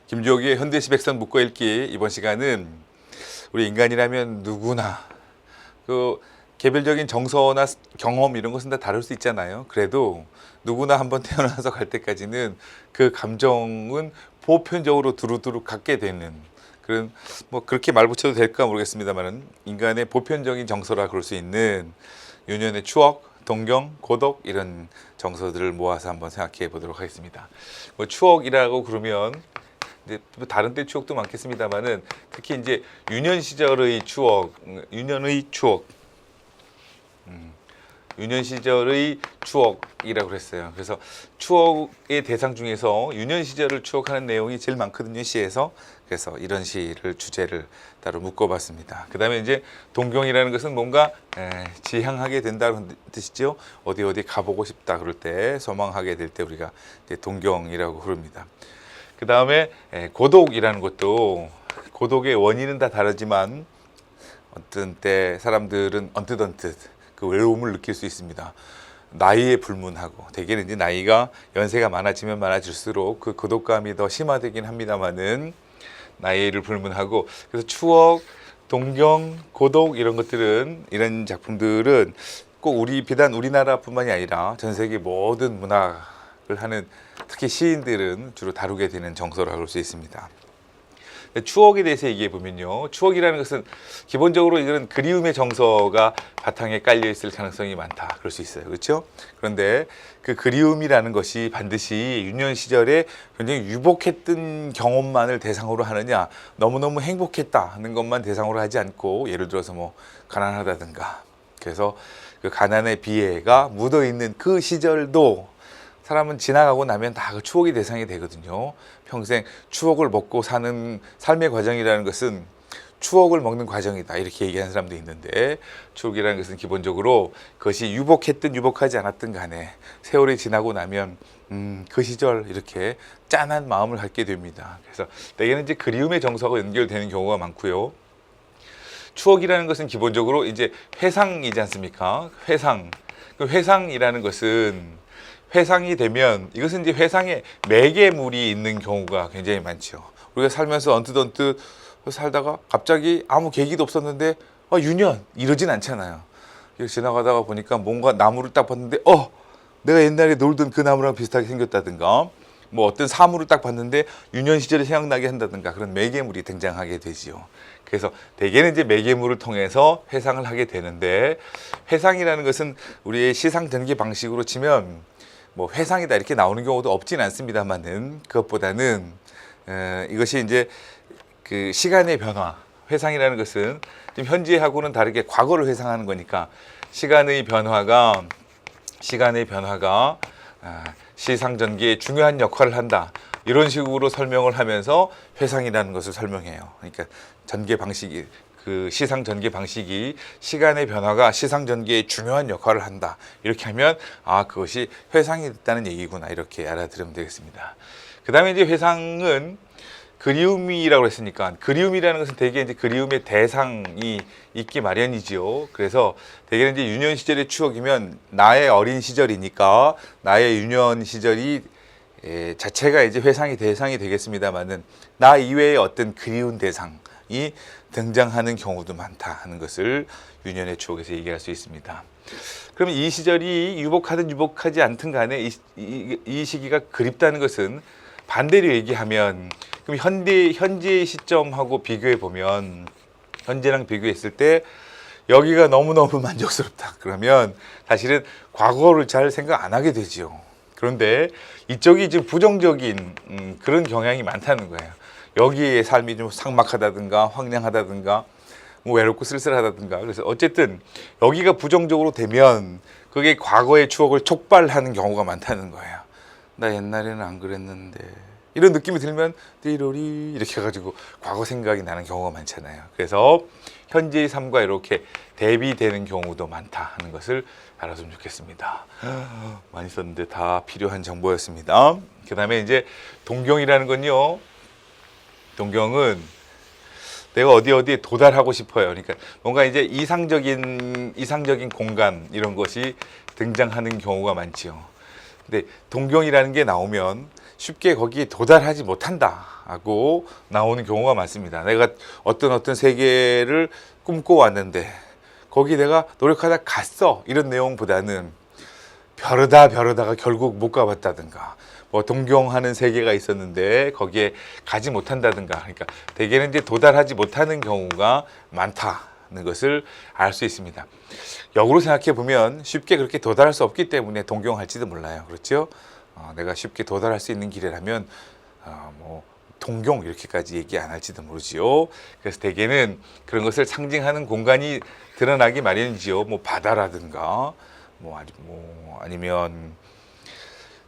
김주옥의 현대시 백선 묶어 읽기. 이번 시간은 우리 인간이라면 누구나 그 개별적인 정서나 경험 이런 것은 다 다를 수 있잖아요. 그래도 누구나 한번 태어나서 갈 때까지는 그 감정은 보편적으로 두루두루 갖게 되는 그런, 뭐 그렇게 말 붙여도 될까 모르겠습니다만은 인간의 보편적인 정서라 그럴 수 있는 유년의 추억, 동경, 고독 이런 정서들을 모아서 한번 생각해 보도록 하겠습니다. 뭐 추억이라고 그러면 이제 다른 때 추억도 많겠습니다만은 특히 이제 유년 시절의 추억, 유년의 추억, 유년 시절의 추억이라고 그랬어요. 그래서 추억의 대상 중에서 유년 시절을 추억하는 내용이 제일 많거든요, 시에서. 그래서 이런 시를 주제를 따로 묶어봤습니다. 그 다음에 이제 동경이라는 것은 뭔가 지향하게 된다는 뜻이죠. 어디 가보고 싶다 그럴 때, 소망하게 될 때 우리가 이제 동경이라고 부릅니다. 그 다음에 고독이라는 것도, 고독의 원인은 다 다르지만 어떤 때 사람들은 언뜻 그 외로움을 느낄 수 있습니다. 나이에 불문하고, 대개는 이제 나이가 연세가 많아지면 많아질수록 그 고독감이 더 심화되긴 합니다만은 나이를 불문하고, 그래서 추억, 동경, 고독 이런 것들은, 이런 작품들은 꼭 비단 우리나라뿐만이 아니라 전 세계 모든 문학을 하는 특히 시인들은 주로 다루게 되는 정서라고 할 수 있습니다. 추억에 대해서 얘기해 보면요, 추억이라는 것은 기본적으로 이런 그리움의 정서가 바탕에 깔려 있을 가능성이 많다 그럴 수 있어요. 그렇죠? 그런데 그 그리움이라는 것이 반드시 유년 시절에 굉장히 유복했던 경험만을 대상으로 하느냐, 너무너무 행복했다 하는 것만 대상으로 하지 않고, 예를 들어서 뭐 가난하다든가, 그래서 그 가난의 비애가 묻어 있는 그 시절도 사람은 지나가고 나면 다 그 추억의 대상이 되거든요. 평생 추억을 먹고 사는 삶의 과정이라는 것은 추억을 먹는 과정이다 이렇게 얘기하는 사람도 있는데, 추억이라는 것은 기본적으로 그것이 유복했든 유복하지 않았든 간에 세월이 지나고 나면 그 시절 이렇게 짠한 마음을 갖게 됩니다. 그래서 대개는 이제 그리움의 정서가 연결되는 경우가 많고요. 추억이라는 것은 기본적으로 이제 회상이지 않습니까? 회상. 그 회상이라는 것은, 회상이 되면 이것은 이제 회상에 매개물이 있는 경우가 굉장히 많죠. 우리가 살면서 언뜻 살다가 갑자기 아무 계기도 없었는데 유년 이러진 않잖아요. 지나가다가 보니까 뭔가 나무를 딱 봤는데 내가 옛날에 놀던 그 나무랑 비슷하게 생겼다든가, 뭐 어떤 사물을 딱 봤는데 유년 시절이 생각나게 한다든가, 그런 매개물이 등장하게 되지요. 그래서 대개는 이제 매개물을 통해서 회상을 하게 되는데, 회상이라는 것은 우리의 시상 전개 방식으로 치면 뭐 회상이다 이렇게 나오는 경우도 없진 않습니다만은, 그것보다는 이것이 이제 그 시간의 변화, 회상이라는 것은 좀 현재하고는 다르게 과거를 회상하는 거니까 시간의 변화가 시상 전개에 중요한 역할을 한다, 이런 식으로 설명을 하면서 회상이라는 것을 설명해요. 그러니까 전개 방식이, 그 시상 전개 방식이 시간의 변화가 시상 전개에 중요한 역할을 한다, 이렇게 하면 그것이 회상이 됐다는 얘기구나 이렇게 알아들으면 되겠습니다. 그 다음에 이제 회상은 그리움이라고 했으니까, 그리움이라는 것은 대개 이제 그리움의 대상이 있기 마련이지요. 그래서 대개는 이제 유년 시절의 추억이면 나의 어린 시절이니까 나의 유년 시절이 자체가 이제 회상의 대상이 되겠습니다만은, 나 이외의 어떤 그리운 대상이 등장하는 경우도 많다 하는 것을 유년의 추억에서 얘기할 수 있습니다. 그럼 이 시절이 유복하든 유복하지 않든 간에 이 시기가 그립다는 것은, 반대로 얘기하면, 그럼 현재의 시점하고 비교해 보면, 현재랑 비교했을 때 여기가 너무너무 만족스럽다 그러면 사실은 과거를 잘 생각 안 하게 되지요. 그런데 이쪽이 지금 부정적인 그런 경향이 많다는 거예요. 여기에 삶이 좀 삭막하다든가 황량하다든가 뭐 외롭고 쓸쓸하다든가, 그래서 어쨌든 여기가 부정적으로 되면 그게 과거의 추억을 촉발하는 경우가 많다는 거예요. 나 옛날에는 안 그랬는데, 이런 느낌이 들면 띠로리 이렇게 해가지고 과거 생각이 나는 경우가 많잖아요. 그래서 현재의 삶과 이렇게 대비되는 경우도 많다 하는 것을 알았으면 좋겠습니다. 많이 썼는데 다 필요한 정보였습니다. 그 다음에 이제 동경이라는 건요, 동경은 내가 어디에 도달하고 싶어요. 그러니까 뭔가 이제 이상적인 공간 이런 것이 등장하는 경우가 많지요. 근데 동경이라는 게 나오면 쉽게 거기에 도달하지 못한다 하고 나오는 경우가 많습니다. 내가 어떤 세계를 꿈꿔왔는데 거기 내가 노력하다 갔어 이런 내용보다는 벼르다가 결국 못 가봤다든가 뭐 동경하는 세계가 있었는데 거기에 가지 못한다든가, 그러니까 대개는 이제 도달하지 못하는 경우가 많다는 것을 알 수 있습니다. 역으로 생각해 보면 쉽게 그렇게 도달할 수 없기 때문에 동경할지도 몰라요. 그렇죠? 내가 쉽게 도달할 수 있는 길이라면 뭐 동경 이렇게까지 얘기 안 할지도 모르지요. 그래서 대개는 그런 것을 상징하는 공간이 드러나기 마련이지요. 뭐 바다라든가 아니면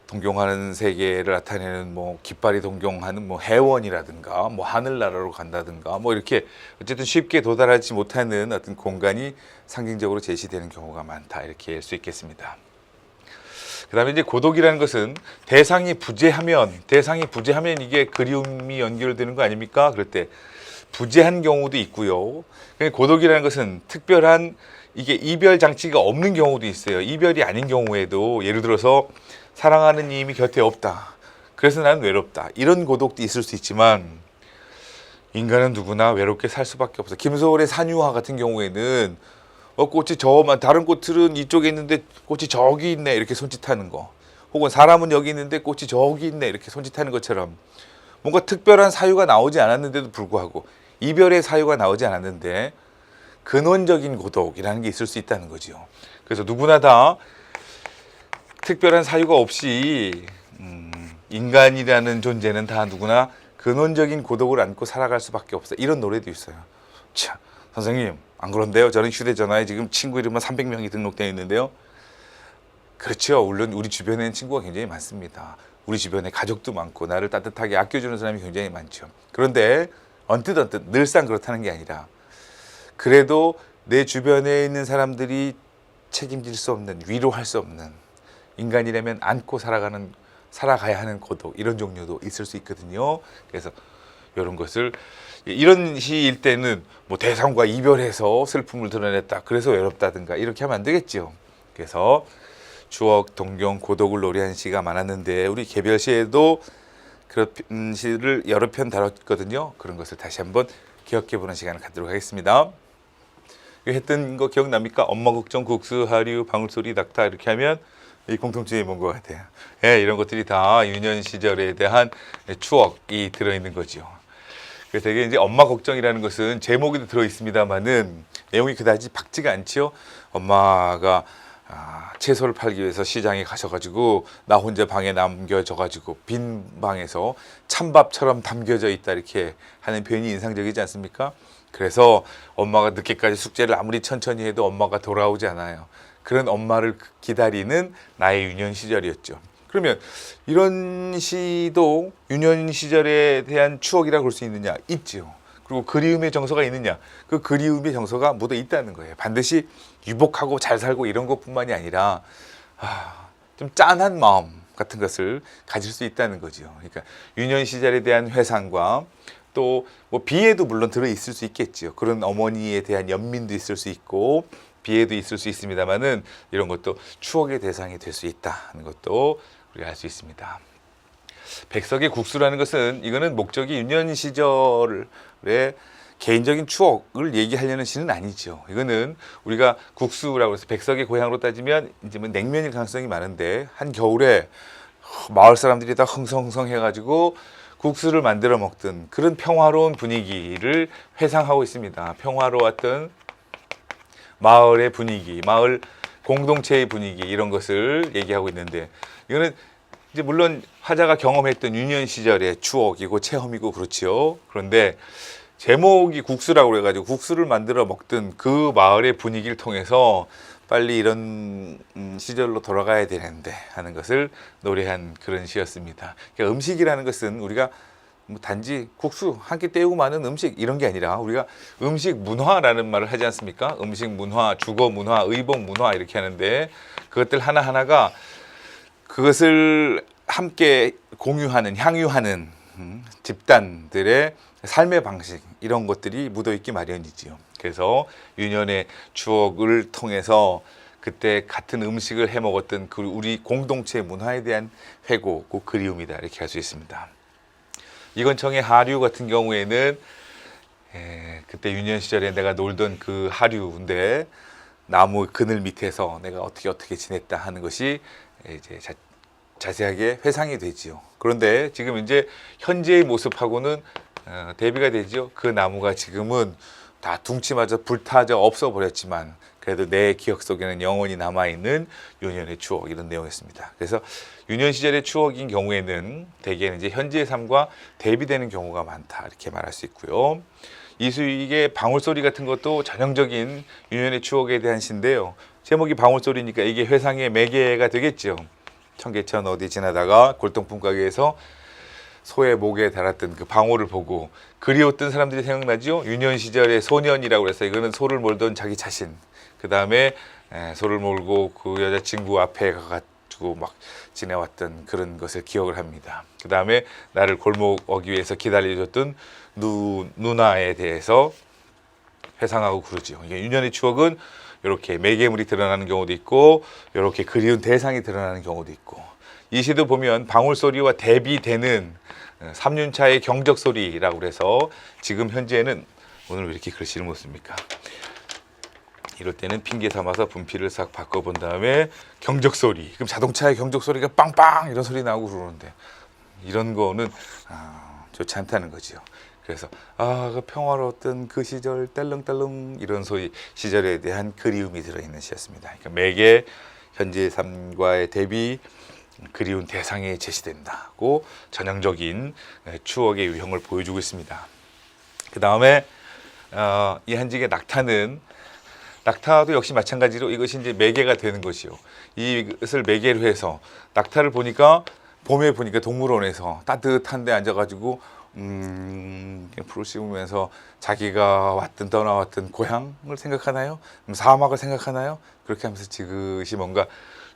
동경하는 세계를 나타내는 뭐 깃발이 동경하는 뭐 해원이라든가 뭐 하늘나라로 간다든가 뭐 이렇게 어쨌든 쉽게 도달하지 못하는 어떤 공간이 상징적으로 제시되는 경우가 많다 이렇게 할 수 있겠습니다. 그다음에 이제 고독이라는 것은 대상이 부재하면 이게 그리움이 연결되는 거 아닙니까? 그럴 때 부재한 경우도 있고요. 고독이라는 것은 특별한 이게 이별 장치가 없는 경우도 있어요. 이별이 아닌 경우에도 예를 들어서 사랑하는 이임이 곁에 없다. 그래서 나는 외롭다. 이런 고독도 있을 수 있지만 인간은 누구나 외롭게 살 수밖에 없어. 김소월의 산유화 같은 경우에는 꽃이 다른 꽃들은 이쪽에 있는데 꽃이 저기 있네 이렇게 손짓하는 거, 혹은 사람은 여기 있는데 꽃이 저기 있네 이렇게 손짓하는 것처럼 뭔가 특별한 사유가 나오지 않았는데도 불구하고, 이별의 사유가 나오지 않았는데 근원적인 고독이라는 게 있을 수 있다는 거죠. 그래서 누구나 다 특별한 사유가 없이 인간이라는 존재는 다 누구나 근원적인 고독을 안고 살아갈 수밖에 없어. 이런 노래도 있어요. 자, 선생님 안 그런데요? 저는 휴대전화에 지금 친구 이름만 300명이 등록되어 있는데요. 그렇죠. 물론 우리 주변에는 친구가 굉장히 많습니다. 우리 주변에 가족도 많고 나를 따뜻하게 아껴주는 사람이 굉장히 많죠. 그런데 언뜻 늘상 그렇다는 게 아니라, 그래도 내 주변에 있는 사람들이 책임질 수 없는, 위로할 수 없는, 인간이라면 안고 살아가야 하는 고독, 이런 종류도 있을 수 있거든요. 그래서 이런 것을, 이런 시일 때는 뭐 대상과 이별해서 슬픔을 드러냈다, 그래서 외롭다든가 이렇게 하면 안 되겠죠. 그래서 추억, 동경, 고독을 노래한 시가 많았는데 우리 개별시에도 그런 시를 여러 편 다뤘거든요. 그런 것을 다시 한번 기억해보는 시간을 갖도록 하겠습니다. 했던 거 기억납니까? 엄마 걱정, 국수, 하류, 방울소리, 낙타 이렇게 하면 이 공통점이 뭔 것 같아요. 예, 이런 것들이 다 유년 시절에 대한 추억이 들어있는 거죠. 그래서 되게 이제 엄마 걱정이라는 것은 제목에도 들어 있습니다만은 내용이 그다지 밝지가 않죠. 엄마가 채소를 팔기 위해서 시장에 가셔가지고 나 혼자 방에 남겨져가지고 빈 방에서 찬밥처럼 담겨져 있다 이렇게 하는 표현이 인상적이지 않습니까? 그래서 엄마가 늦게까지 숙제를 아무리 천천히 해도 엄마가 돌아오지 않아요. 그런 엄마를 기다리는 나의 유년 시절이었죠. 그러면 이런 시도 유년 시절에 대한 추억이라고 볼 수 있느냐? 있죠. 그리고 그리움의 정서가 있느냐? 그 그리움의 정서가 묻어 있다는 거예요. 반드시 유복하고 잘 살고 이런 것뿐만이 아니라 좀 짠한 마음 같은 것을 가질 수 있다는 거죠. 그러니까 유년 시절에 대한 회상과 또 뭐 비애도 물론 들어 있을 수 있겠죠. 그런 어머니에 대한 연민도 있을 수 있고 비애도 있을 수 있습니다만은 이런 것도 추억의 대상이 될 수 있다는 것도 우리가 알 수 있습니다. 백석의 국수라는 것은, 이거는 목적이 유년 시절의 개인적인 추억을 얘기하려는 시는 아니죠. 이거는 우리가 국수라고 해서 백석의 고향으로 따지면 이제 뭐 냉면일 가능성이 많은데, 한 겨울에 마을 사람들이 다 흥성흥성해가지고 국수를 만들어 먹던 그런 평화로운 분위기를 회상하고 있습니다. 평화로웠던 마을의 분위기, 마을 공동체의 분위기, 이런 것을 얘기하고 있는데, 이거는 이제 물론 화자가 경험했던 유년 시절의 추억이고 체험이고 그렇지요. 그런데 제목이 국수라고 그래가지고 국수를 만들어 먹던 그 마을의 분위기를 통해서 빨리 이런 시절로 돌아가야 되는데 하는 것을 노래한 그런 시였습니다. 그러니까 음식이라는 것은 우리가 뭐 단지 국수 한 끼 때우고 마는 음식 이런 게 아니라, 우리가 음식 문화라는 말을 하지 않습니까? 음식 문화, 주거 문화, 의복 문화 이렇게 하는데, 그것들 하나하나가 그것을 함께 공유하는, 향유하는 집단들의 삶의 방식 이런 것들이 묻어있기 마련이지요. 그래서 유년의 추억을 통해서 그때 같은 음식을 해 먹었던 그 우리 공동체 문화에 대한 회고고 그리움이다 이렇게 할 수 있습니다. 이건청의 하류 같은 경우에는 그때 유년 시절에 내가 놀던 그 하류인데 나무 그늘 밑에서 내가 어떻게 지냈다 하는 것이 이제 자세하게 회상이 되지요. 그런데 지금 이제 현재의 모습하고는 대비가 되죠. 그 나무가 지금은 다 둥치마저 불타져 없어버렸지만 그래도 내 기억 속에는 영원히 남아있는 유년의 추억 이런 내용이었습니다. 그래서 유년 시절의 추억인 경우에는 대개는 이제 현재의 삶과 대비되는 경우가 많다 이렇게 말할 수 있고요. 이수익의 방울소리 같은 것도 전형적인 유년의 추억에 대한 시인데요. 제목이 방울소리니까 이게 회상의 매개가 되겠죠. 청계천 어디 지나다가 골동품 가게에서 소의 목에 달았던 그 방울을 보고 그리웠던 사람들이 생각나죠. 유년 시절의 소년이라고 해서 이거는 소를 몰던 자기 자신. 그 다음에 소를 몰고 그 여자친구 앞에 가가지고 막 지내왔던 그런 것을 기억을 합니다. 그 다음에 나를 골목 어기 위해서 기다려줬던 누나에 대해서 회상하고 그러죠. 이게 유년의 추억은 이렇게 매개물이 드러나는 경우도 있고 이렇게 그리운 대상이 드러나는 경우도 있고 이 시도 보면 방울소리와 대비되는 3륜차의 경적소리라고 해서 지금 현재는 오늘 왜 이렇게 글씨를 못 씁니까? 이럴 때는 핑계 삼아서 분필을 싹 바꿔본 다음에 경적소리. 그럼 자동차의 경적소리가 빵빵 이런 소리 나오고 그러는데 이런 거는 좋지 않다는 거죠. 그래서 그 평화로웠던 그 시절 딸렁딸렁 이런 소리 시절에 대한 그리움이 들어있는 시였습니다. 그러니까 매개 현재의 삶과의 대비 그리운 대상에 제시된다고 전형적인 추억의 유형을 보여주고 있습니다. 그 다음에 이 한직의 낙타도 역시 마찬가지로 이것이 이제 매개가 되는 것이요. 이것을 매개로 해서 낙타를 보니까 봄에 보니까 동물원에서 따뜻한 데 앉아가지고 풀을 씹으면서 자기가 떠나왔던 고향을 생각하나요? 사막을 생각하나요? 그렇게 하면서 지그시 뭔가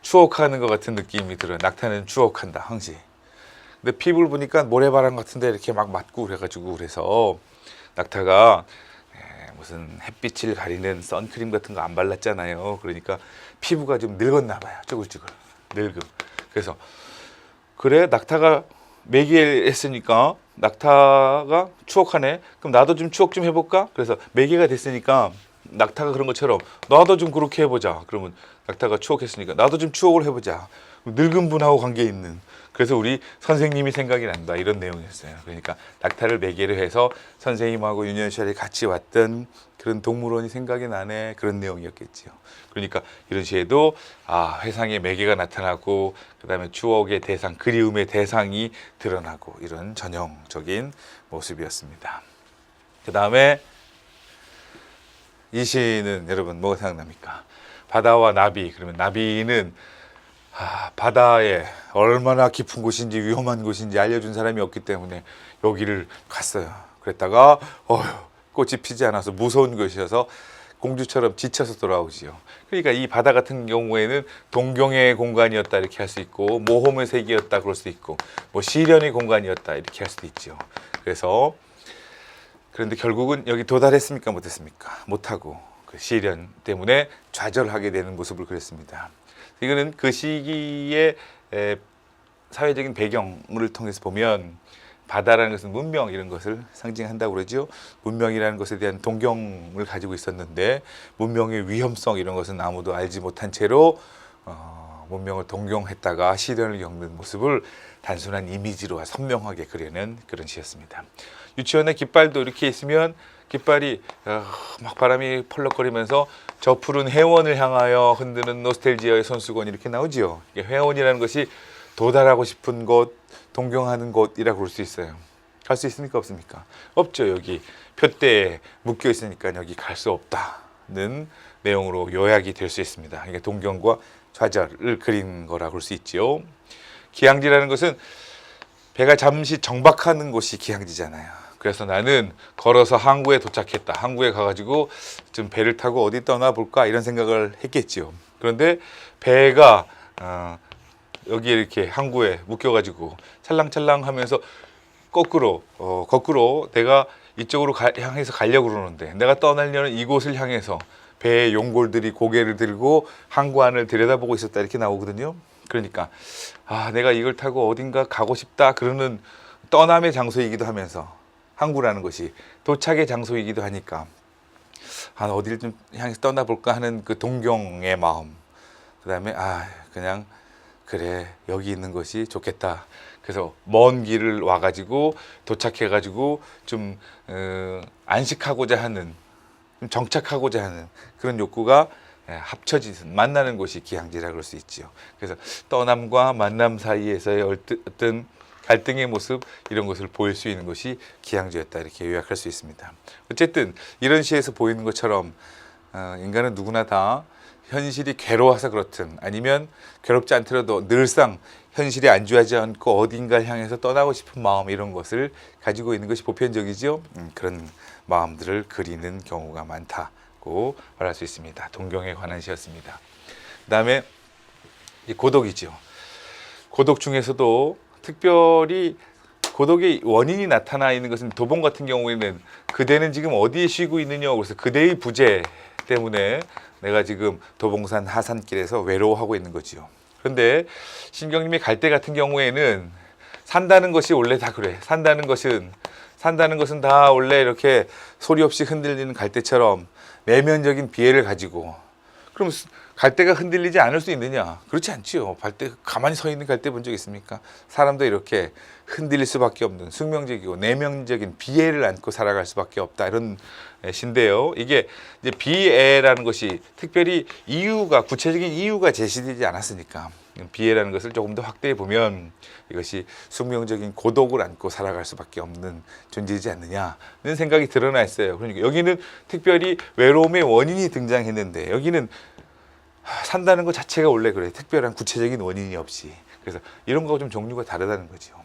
추억하는 것 같은 느낌이 들어요. 낙타는 추억한다 항시. 근데 피부를 보니까 모래바람 같은데 이렇게 막 맞고 그래가지고 그래서 낙타가 무슨 햇빛을 가리는 선크림 같은 거 안 발랐잖아요. 그러니까 피부가 좀 늙었나 봐요. 쭈글쭈글 늙음. 그래서 그래 낙타가 매개했으니까 낙타가 추억하네. 그럼 나도 좀 추억 좀 해볼까? 그래서 매개가 됐으니까 낙타가 그런 것처럼 나도 좀 그렇게 해보자. 그러면 낙타가 추억했으니까 나도 좀 추억을 해보자. 늙은 분하고 관계 있는. 그래서 우리 선생님이 생각이 난다 이런 내용이었어요. 그러니까 낙타를 매개로 해서 선생님하고 유년 시절에 같이 왔던 그런 동물원이 생각이 나네 그런 내용이었겠지요. 그러니까 이런 시에도 회상의 매개가 나타나고 그 다음에 추억의 대상, 그리움의 대상이 드러나고 이런 전형적인 모습이었습니다. 그 다음에 이 시는 여러분 뭐가 생각납니까? 바다와 나비. 그러면 나비는 바다에 얼마나 깊은 곳인지 위험한 곳인지 알려준 사람이 없기 때문에 여기를 갔어요. 그랬다가 꽃이 피지 않아서 무서운 곳이어서 공주처럼 지쳐서 돌아오지요. 그러니까 이 바다 같은 경우에는 동경의 공간이었다 이렇게 할 수 있고 모험의 세계였다 그럴 수 있고 뭐 시련의 공간이었다 이렇게 할 수도 있죠. 그래서 그런데 결국은 여기 도달했습니까? 못했습니까? 못하고 그 시련 때문에 좌절하게 되는 모습을 그렸습니다. 이거는 그 시기의 사회적인 배경을 통해서 보면 바다라는 것은 문명 이런 것을 상징한다고 그러죠. 문명이라는 것에 대한 동경을 가지고 있었는데 문명의 위험성 이런 것은 아무도 알지 못한 채로 문명을 동경했다가 시련을 겪는 모습을 단순한 이미지로 선명하게 그리는 그런 시였습니다. 유치원에 깃발도 이렇게 있으면 깃발이 막 바람이 펄럭거리면서 저 푸른 회원을 향하여 흔드는 노스텔지아의 손수건 이렇게 나오지요. 회원이라는 것이 도달하고 싶은 곳, 동경하는 곳이라고 볼 수 있어요. 갈 수 있습니까? 없습니까? 없죠. 여기 표대에 묶여 있으니까 여기 갈 수 없다는 내용으로 요약이 될 수 있습니다. 이게 동경과 좌절을 그린 거라고 볼 수 있지요. 기항지라는 것은 배가 잠시 정박하는 곳이 기항지잖아요. 그래서 나는 걸어서 항구에 도착했다. 항구에 가가지고 좀 배를 타고 어디 떠나볼까 이런 생각을 했겠지요. 그런데 배가 여기 이렇게 항구에 묶여가지고 찰랑찰랑 하면서 거꾸로 내가 이쪽으로 향해서 가려고 그러는데 내가 떠나려는 이곳을 향해서 배의 용골들이 고개를 들고 항구안을 들여다보고 있었다 이렇게 나오거든요. 그러니까 내가 이걸 타고 어딘가 가고 싶다 그러는 떠남의 장소이기도 하면서 항구라는 것이 도착의 장소이기도 하니까 어디를 좀 향해서 떠나볼까 하는 그 동경의 마음, 그 다음에 그냥 그래 여기 있는 것이 좋겠다. 그래서 먼 길을 와가지고 도착해가지고 좀 안식하고자 하는, 좀 정착하고자 하는 그런 욕구가 합쳐져서 만나는 곳이 기항지라 그럴 수 있지요. 그래서 떠남과 만남 사이에서의 어떤 갈등의 모습, 이런 것을 보일 수 있는 것이 기항지였다 이렇게 요약할 수 있습니다. 어쨌든 이런 시에서 보이는 것처럼 인간은 누구나 다 현실이 괴로워서 그렇든 아니면 괴롭지 않더라도 늘상 현실에 안주하지 않고 어딘가를 향해서 떠나고 싶은 마음, 이런 것을 가지고 있는 것이 보편적이죠. 그런 마음들을 그리는 경우가 많다고 말할 수 있습니다. 동경에 관한 시였습니다. 그 다음에 고독이죠. 고독 중에서도 특별히 고독의 원인이 나타나 있는 것은 도봉 같은 경우에는 그대는 지금 어디에 쉬고 있느냐, 그래서 그대의 부재 때문에 내가 지금 도봉산 하산길에서 외로워하고 있는 거지요. 그런데 신경님의 갈대 같은 경우에는 산다는 것이 원래 다 그래. 산다는 것은 다 원래 이렇게 소리 없이 흔들리는 갈대처럼 내면적인 비애를 가지고, 그럼 갈대가 흔들리지 않을 수 있느냐? 그렇지 않지요. 갈대 가만히 서 있는 갈대 본 적 있습니까? 사람도 이렇게 흔들릴 수밖에 없는 숙명적이고 내면적인 비애를 안고 살아갈 수밖에 없다, 이런 시인데요. 이게 이제 비애라는 것이 특별히 이유가, 구체적인 이유가 제시되지 않았으니까 비애라는 것을 조금 더 확대해 보면 이것이 숙명적인 고독을 안고 살아갈 수밖에 없는 존재이지 않느냐는 생각이 드러나 있어요. 그러니까 여기는 특별히 외로움의 원인이 등장했는데 여기는 산다는 것 자체가 원래 그래. 특별한 구체적인 원인이 없이. 그래서 이런 거가 좀 종류가 다르다는 거죠.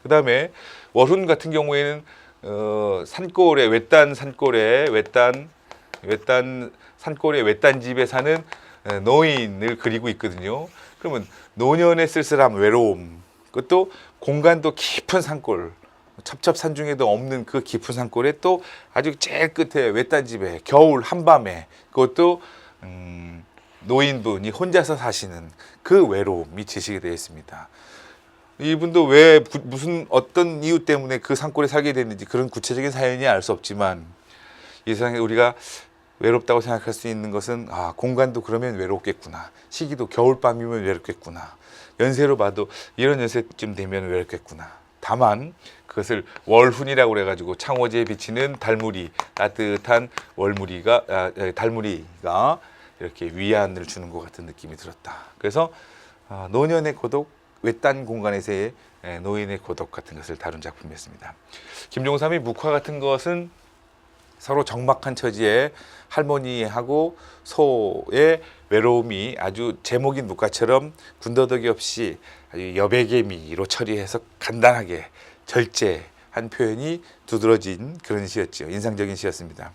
그 다음에 월훈 같은 경우에는 산골에 외딴 산골에 외딴 집에 사는 노인을 그리고 있거든요. 그러면 노년의 쓸쓸함, 외로움, 그것도 공간도 깊은 산골, 첩첩산 중에도 없는 그 깊은 산골에 또 아주 제일 끝에 외딴 집에 겨울 한밤에, 그것도 노인분이 혼자서 사시는 그 외로움이 제시가 되어 있습니다. 이분도 왜 무슨 어떤 이유 때문에 그 산골에 살게 됐는지 그런 구체적인 사연이 알 수 없지만 이 세상에 우리가 외롭다고 생각할 수 있는 것은 공간도 그러면 외롭겠구나, 시기도 겨울밤이면 외롭겠구나, 연세로 봐도 이런 연세쯤 되면 외롭겠구나. 다만 그것을 월훈이라고 그래가지고 창호지에 비치는 달무리, 따뜻한 달무리가 이렇게 위안을 주는 것 같은 느낌이 들었다. 그래서 노년의 고독, 외딴 공간에서의 노인의 고독 같은 것을 다룬 작품이었습니다. 김종삼의 묵화 같은 것은 서로 적막한 처지에 할머니하고 소의 외로움이 아주 제목인 묵화처럼 군더더기 없이 아주 여백의미로 처리해서 간단하게 절제한 표현이 두드러진 그런 시였죠. 인상적인 시였습니다.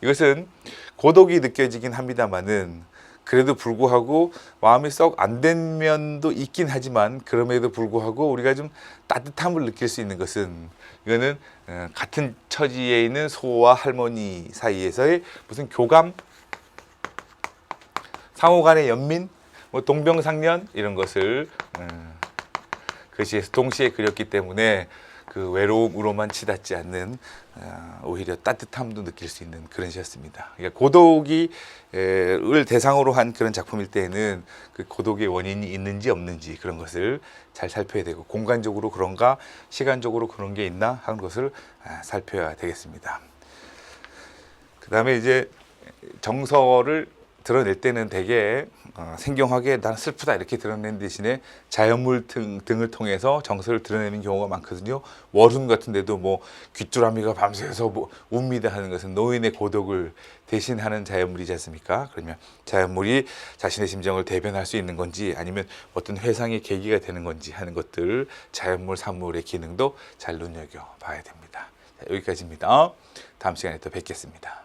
이것은 고독이 느껴지긴 합니다만은 그래도 불구하고 마음이 썩 안 된 면도 있긴 하지만 그럼에도 불구하고 우리가 좀 따뜻함을 느낄 수 있는 것은, 이거는 같은 처지에 있는 소와 할머니 사이에서의 무슨 교감, 상호 간의 연민, 동병상련, 이런 것을 그 시에서 동시에 그렸기 때문에 그 외로움으로만 치닫지 않는 오히려 따뜻함도 느낄 수 있는 그런 시였습니다. 그러니까 고독을 대상으로 한 그런 작품일 때에는 그 고독의 원인이 있는지 없는지 그런 것을 잘 살펴야 되고, 공간적으로 그런가 시간적으로 그런 게 있나 하는 것을 살펴야 되겠습니다. 그 다음에 이제 정서를 드러낼 때는 되게 생경하게 난 슬프다 이렇게 드러내는 대신에 자연물 등을 통해서 정서를 드러내는 경우가 많거든요. 월훈 같은 데도 뭐 귀뚜라미가 밤새서 웁니다 하는 것은 노인의 고독을 대신하는 자연물이지 않습니까? 그러면 자연물이 자신의 심정을 대변할 수 있는 건지 아니면 어떤 회상의 계기가 되는 건지 하는 것들, 자연물, 산물의 기능도 잘 눈여겨봐야 됩니다. 자, 여기까지입니다. 다음 시간에 또 뵙겠습니다.